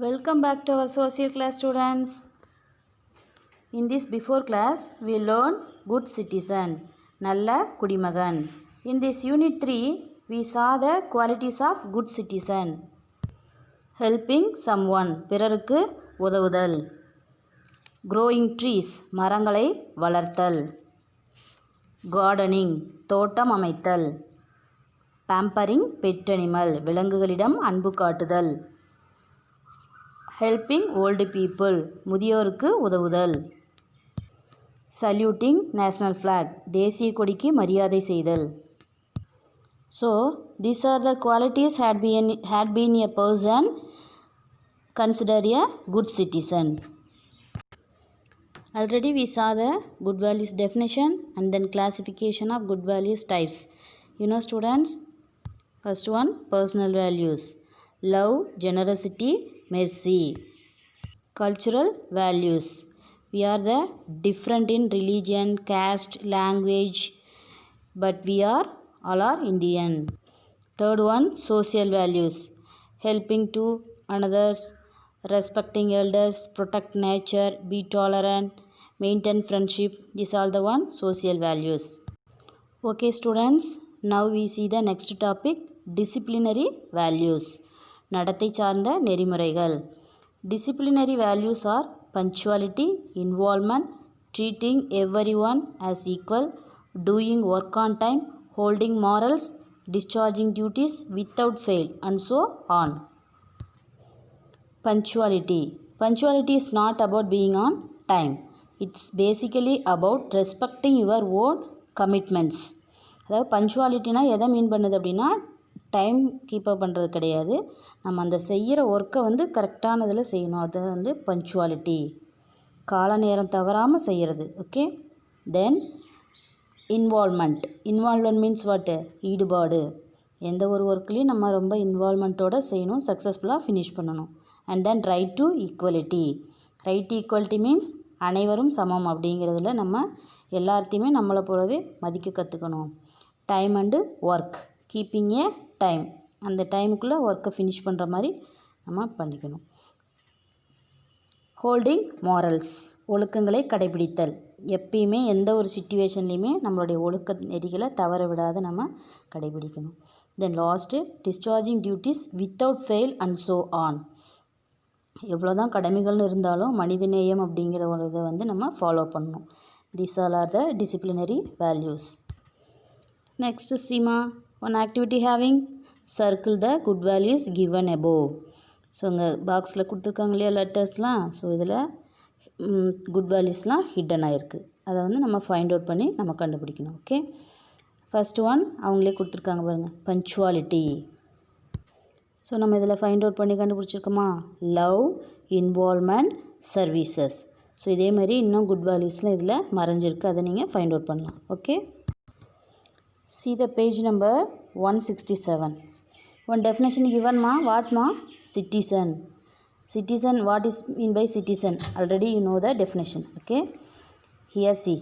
Welcome back to our social class, students. In this before class, we learn good citizen, Nalla Kudimagan. In this unit 3, we saw the qualities of good citizen. Helping someone, பிறருக்கு உதவுதல். Growing trees, மரங்களை வளர்த்தல். Gardening, தோட்டம் அமைத்தல். Pampering pet animal, விலங்குகளிடம் அன்பு காட்டுதல். Helping old people, முதியோருக்கு உதவுதல். சல்யூட்டிங் நேஷ்னல் ஃப்ளாக், தேசிய கொடிக்கு மரியாதை செய்தல். So these are the qualities had been a person considered a good citizen. Already we saw the good values definition and then classification of good values types. You know students, first one personal values, love, generosity, mercy. Cultural values, we are the different in religion, caste, language, but we are all are Indian. Third one social values, helping to others, respecting elders, protect nature, be tolerant, maintain friendship. These are the one social values. Okay students, now we see the next topic, disciplinary values, நடத்தை சார்ந்த நெறிமுறைகள். Disciplinary values are punctuality, involvement, treating everyone as equal, doing work on time, holding morals, discharging duties without fail, and so on. Punctuality. Punctuality is not about being on time. It's basically about respecting your own commitments. அதாவது பஞ்சுவாலிட்டினா எதை மீன் பண்ணுது அப்படின்னா time keep up பண்ணுறது கிடையாது, நம்ம அந்த செய்கிற ஒர்க்கை வந்து கரெக்டானதில் செய்யணும், அது வந்து பஞ்சுவாலிட்டி, கால நேரம் தவறாமல் செய்கிறது. Okay, then involvement means what, ஈடுபாடு, எந்த ஒரு ஒர்க்லேயும் நம்ம ரொம்ப இன்வால்மெண்ட்டோடு செய்யணும், சக்ஸஸ்ஃபுல்லாக ஃபினிஷ் பண்ணணும். And then right to equality means அனைவரும் சமம் அப்படிங்கிறதுல நம்ம எல்லாத்தையுமே நம்மளை போலவே மதிக்க கற்றுக்கணும். Time and work, keeping A time, அந்த டைமுக்குள்ளே ஒர்க்கை ஃபினிஷ் பண்ணுற மாதிரி நம்ம பண்ணிக்கணும். ஹோல்டிங் மாரல்ஸ், ஒழுக்கங்களை கடைபிடித்தல், எப்பயுமே எந்த ஒரு சிச்சுவேஷன்லேயுமே நம்மளுடைய ஒழுக்க நெறிகளை தவற விடாத நம்ம கடைபிடிக்கணும். தென் last discharging duties without fail and so on, எவ்வளோ தான் கடமைகள்னு இருந்தாலும் மனிதநேயம் அப்படிங்கிற ஒரு இதை வந்து நம்ம ஃபாலோ பண்ணணும். These all R the disciplinary values. Next Seema, one activity having circle the good values given above. So இங்கே பாக்ஸில் கொடுத்துருக்காங்க இல்லையா லெட்டர்ஸ்லாம், ஸோ இதில் குட் வேல்யூஸ்லாம் ஹிட்டன் ஆகிருக்கு, அதை வந்து நம்ம ஃபைண்ட் அவுட் பண்ணி நம்ம கண்டுபிடிக்கணும். ஓகே, ஃபஸ்ட் ஒன் அவங்களே கொடுத்துருக்காங்க பாருங்கள், பஞ்சுவாலிட்டி. ஸோ நம்ம இதில் ஃபைண்ட் அவுட் பண்ணி கண்டுபிடிச்சிருக்கோமா, லவ், இன்வால்மெண்ட், சர்வீசஸ். ஸோ இதே மாதிரி இன்னும் குட் வேல்யூஸ்லாம் இதில் மறைஞ்சிருக்கு, அதை நீங்கள் ஃபைண்ட் அவுட் பண்ணலாம். Okay, see the page number 167. One definition given ma, what ma, citizen. What is mean by citizen? Already you know the definition. Okay, here see,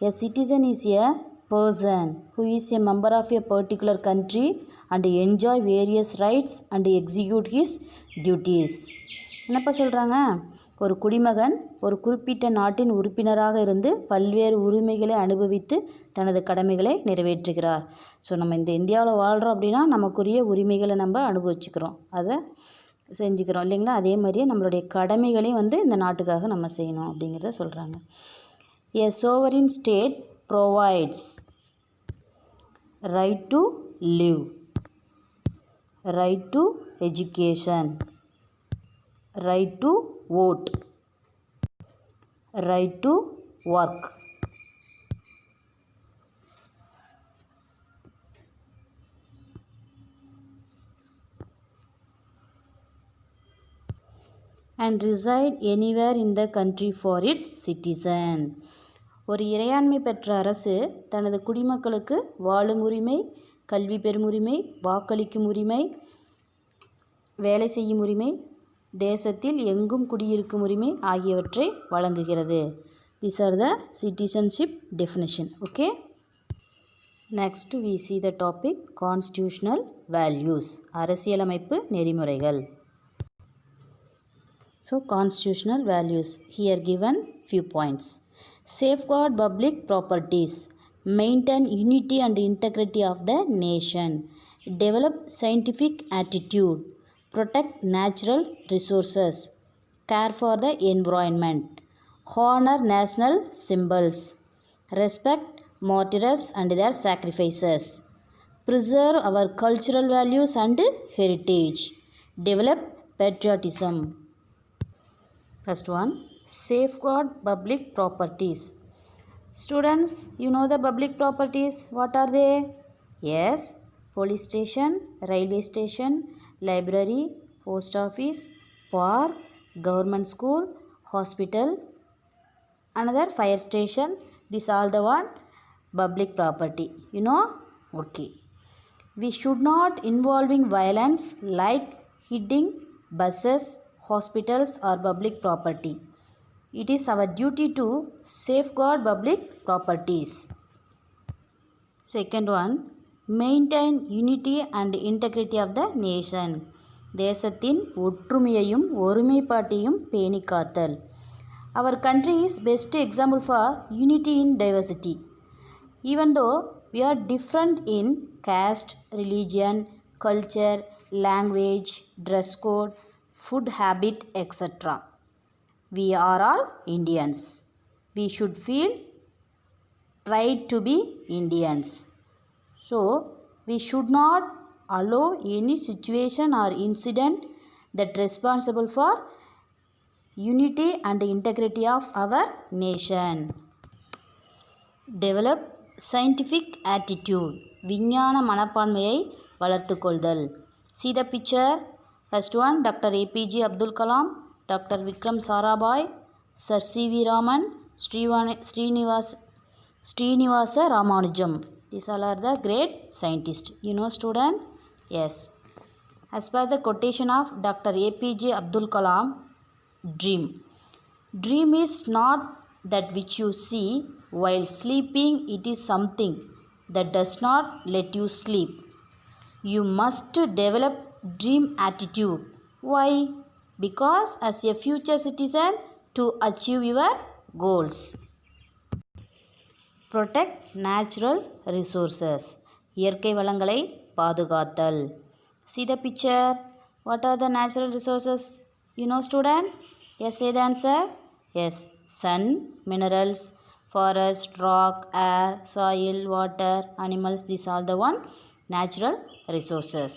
a citizen is a person who is a member of a particular country and enjoy various rights and execute his duties. என்னப்பா சொல்கிறாங்க, ஒரு குடிமகன் ஒரு குறிப்பிட்ட நாட்டின் உறுப்பினராக இருந்து பல்வேறு உரிமைகளை அனுபவித்து தனது கடமைகளை நிறைவேற்றுகிறார். ஸோ நம்ம இந்த இந்தியாவில் வாழ்கிறோம் அப்படின்னா நமக்குரிய உரிமைகளை நம்ம அனுபவிச்சுக்கிறோம், அதை செஞ்சுக்கிறோம் இல்லைங்களா, அதே மாதிரியே நம்மளுடைய கடமைகளையும் வந்து இந்த நாட்டுக்காக நம்ம செய்யணும் அப்படிங்கிறத சொல்கிறாங்க. A sovereign state provides right to live, right to education, right to vote, right to work. And reside anywhere in the country for its citizen. ஒரு இறையாண்மை பெற்ற அரசு தனது குடிமக்களுக்கு வாழும் உரிமை, கல்வி பெறும் உரிமை, வாக்களிக்கும் உரிமை, வேலை செய்யும் உரிமை, தேசத்தில் எங்கும் குடியிருக்கும் உரிமை ஆகியவற்றை வழங்குகிறது. These are the citizenship definition. Okay, next we see the topic constitutional values, அரசியலமைப்பு நெறிமுறைகள். So constitutional values here given few points. Safeguard public properties, maintain unity and integrity of the nation, develop scientific attitude, protect natural resources, care for the environment, honor national symbols, respect martyrs and their sacrifices, preserve our cultural values and heritage, develop patriotism. First one, safeguard public properties. Students, you know the public properties. What are they? Yes, police station, railway station, library, post office, park, government school, hospital, another fire station. These all the one public property. You know? Okay. We should not involving violence like hitting buses, hospitals or public property. It is our duty to safeguard public properties. Second one, maintain unity and integrity of the nation. தேசத்தின் ஒற்றுமையையும் ஒருமைப்பாட்டையும் பேணி காத்தல். Our country is best example for unity in diversity. Even though we are different in caste, religion, culture, language, dress code, food habit, etc. We are all Indians. We should feel pride to be Indians. So, we should not allow any situation or incident that responsible for unity and integrity of our nation. Develop scientific attitude. விஞ்ஞான மனப்பான்மையை வளர்த்துக்கொள்தல். See the picture. First one, Dr. APJ Abdul Kalam, Dr. Vikram Sarabhai, Sir C.V. Raman, Srinivasa Ramanujam. These all are the great scientists. You know, student? Yes. As per the quotation of Dr. APJ Abdul Kalam, dream. Dream is not that which you see while sleeping. It is something that does not let you sleep. You must develop dream attitude. Why? Because as a future citizen to achieve your goals. Protect natural resources. இயற்கை வளங்களை பாதுகாத்தல். See the picture. What are the natural resources? You know, student? Yes, say the answer. Yes, sun, minerals, forest, rock, air, soil, water, animals. These are the one natural resources.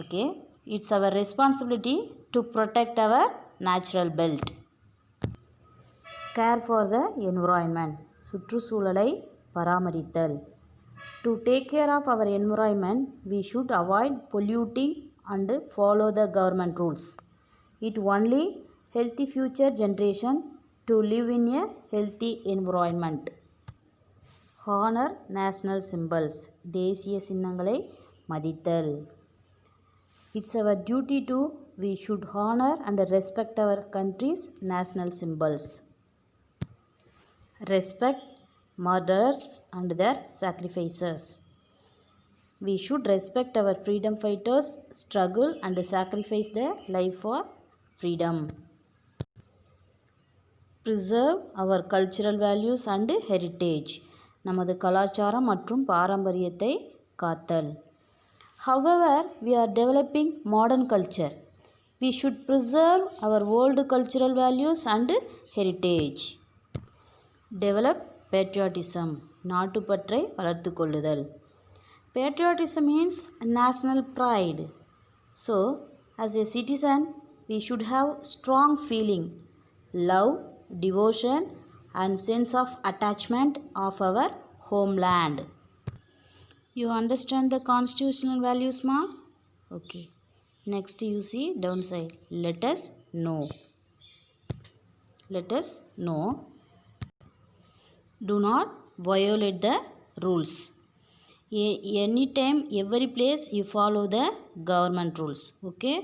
Okay, it's our responsibility to protect our natural belt. Care for the environment. சுற்றுச்சூழலை பராமரித்தல். To take care of our environment, we should avoid polluting and follow the government rules. It only healthy future generation to live in a healthy environment. Honor national symbols. தேசிய சின்னங்களை மதித்தல். It's our duty to we should honor and respect our country's national symbols. Respect martyrs and their sacrifices. We should respect our freedom fighters' struggle and sacrifice their life for freedom. Preserve our cultural values and heritage. நமது கலாச்சாரம் மற்றும் பாரம்பரியத்தை காத்தல். However, we are developing modern culture. We should preserve our old cultural values and heritage. Develop patriotism. நாட்டுப்பற்றை வளர்த்து கொள்ளுதல். Patriotism means national pride. So, as a citizen, we should have strong feeling, love, devotion and sense of attachment of our homeland. You understand the constitutional values, ma? Okay. Next you see downside. Let us know. Let us know. Do not violate the rules. Anytime, every place you follow the government rules. Okay.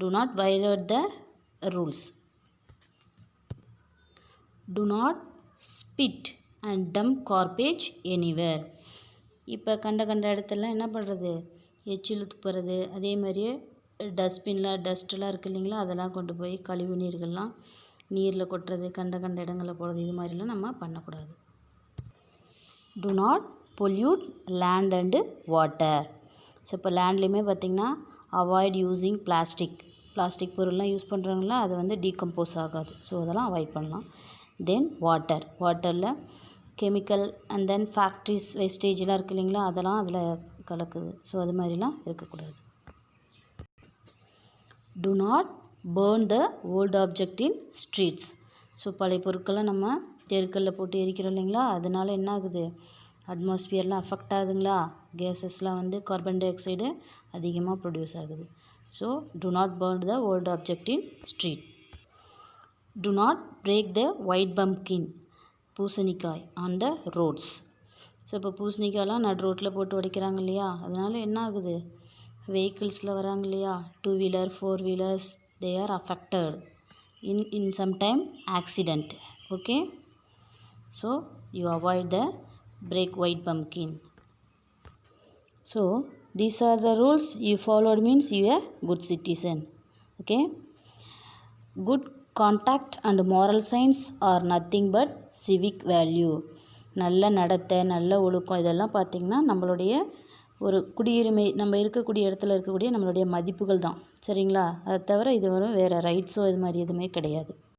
Do not violate the rules. Do not spit and dump garbage anywhere. இப்போ கண்ட இடத்துல என்ன பண்ணுறது, எச்சில் துப்புறது, அதே மாதிரியே டஸ்ட்பினில் டஸ்ட்டெல்லாம் இருக்குது இல்லைங்களா, அதெல்லாம் கொண்டு போய் கழிவு நீர்கள்லாம் நீரில் கொட்டுறது, கண்ட இடங்களில் போடுறது, இது மாதிரிலாம் நம்ம பண்ணக்கூடாது. To not pollute land and water. So இப்போ லேண்ட்லேயுமே பார்த்திங்கன்னா அவாய்ட் யூஸிங் பிளாஸ்டிக் பொருள்லாம் யூஸ் பண்ணுறாங்களா, அது வந்து டீகம்போஸ் ஆகாது. ஸோ அதெல்லாம் அவாய்ட் பண்ணலாம். தென் வாட்டரில் கெமிக்கல் அண்ட் தென் ஃபேக்ட்ரிஸ் வேஸ்டேஜெலாம் இருக்குது இல்லைங்களா, அதெல்லாம் அதில் கலக்குது. ஸோ அது மாதிரிலாம் இருக்கக்கூடாது. Do not burn the old object in streets. So பழைய பொருட்களை நம்ம தெருக்களில் போட்டு எரிக்கிறோம் இல்லைங்களா, அதனால என்ன ஆகுது, அட்மாஸ்பியர்லாம் அஃபெக்ட் ஆகுதுங்களா, கேஸஸ்லாம் வந்து கார்பன் டை ஆக்சைடு அதிகமாக ப்ரொடியூஸ் ஆகுது. So do not burn the old object in street. Do not break the white pumpkin, பூசணிக்காய் ஆன் த ரோட்ஸ். ஸோ இப்போ பூசணிக்காயெலாம் நடு ரோட்டில் போட்டு உடைக்கிறாங்க இல்லையா, அதனால் என்ன ஆகுது, வெஹிக்கிள்ஸில் வராங்க இல்லையா, 2 wheeler 4 wheelers, they are affected in some time accident. Okay, so you avoid the break white pumpkin. So these are the rules you followed means you are good citizen. Okay, good conduct and moral science are nothing but civic value. நல்ல நடத்தை, நல்ல ஒழுக்கம், இதெல்லாம் பார்த்திங்கன்னா நம்மளுடைய ஒரு குடியுரிமை, நம்ம இருக்கக்கூடிய இடத்துல இருக்கக்கூடிய நம்மளுடைய மதிப்புகள் தான். சரிங்களா, அதை தவிர இது வேறு ரைட்ஸோ இது மாதிரி எதுவுமே கிடையாது.